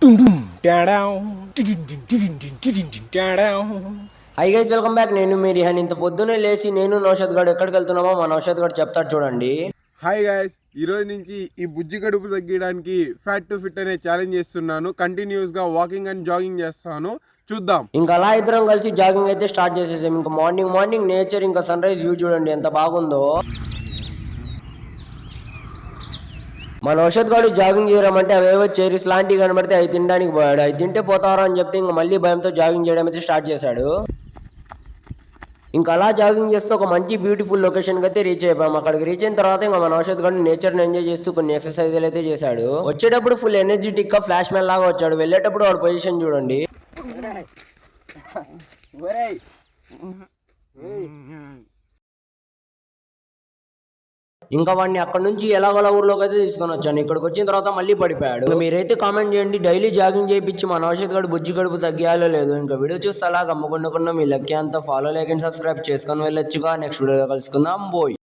Hi guys, welcome back. నేను మీ రిహాన్. ఇంత పొద్దునే లేచి నేను నౌషద్ గారు ఎక్కడికి వెళ్తున్నామో మా నౌషద్ గారు చెప్తాడు చూడండి. హాయ్ గాయస్, ఈ రోజు నుంచి ఈ బుజ్జి కడుపు తగ్గడానికి ఫ్యాట్ టు ఫిట్ అనే ఛాలెంజ్ చేస్తున్నాను. కంటిన్యూస్ గా వాకింగ్ అండ్ జాగింగ్ చేస్తాను, చూద్దాం. ఇంకా అలా ఇద్దరం కలిసి జాగింగ్ అయితే స్టార్ట్ చేసేసాం. ఇంకా మార్నింగ్ నేచర్, ఇంకా సన్ రైజ్ వ్యూ చూడండి ఎంత బాగుందో. మా నౌషద్ గారు జాగింగ్ చేయడం అవేవో చెరీస్ లాంటివి కనబడితే అవి తినడానికి పోయాడు. అవి తింటే పోతారా అని చెప్తే ఇంకా మళ్ళీ భయంతో జాగింగ్ చేయడం అయితే స్టార్ట్ చేశాడు. ఇంకా అలా జాగింగ్ చేస్తూ ఒక మంచి బ్యూటిఫుల్ లొకేషన్కి అయితే రీచ్ అయిపోయాం. అక్కడికి రీచ్ అయిన తర్వాత ఇంకా మన నౌషద్ గారు నేచర్ని ఎంజాయ్ చేస్తూ కొన్ని ఎక్సర్సైజ్లు అయితే చేశాడు. వచ్చేటప్పుడు ఫుల్ ఎనర్జెటిక్ గా ఫ్లాష్ మ్యాన్ లాగా వచ్చాడు. వెళ్ళేటప్పుడు వాడు పొజిషన్ చూడండి. ఇంకా వాడిని అక్కడ నుంచి ఎలాగోలా ఊర్లోకి అయితే తీసుకొని వచ్చాను. ఇక్కడికి వచ్చిన తర్వాత మళ్ళీ పడిపోయాడు. మీరైతే కామెంట్ చేయండి, డైలీ జాగింగ్ చేయించి మా నౌషద్ గారు బుజ్జి గడుపు తగ్గాలో లేదు. ఇంకా వీడియో చూస్తే అలా గమ్మకుండా మీ లక్కీ అంతా ఫాలో లైక్ అండ్ సబ్స్క్రైబ్ చేసుకొని వెళ్ళొచ్చుగా. నెక్స్ట్ వీడియో కలుసుకుందాం. బోయ్.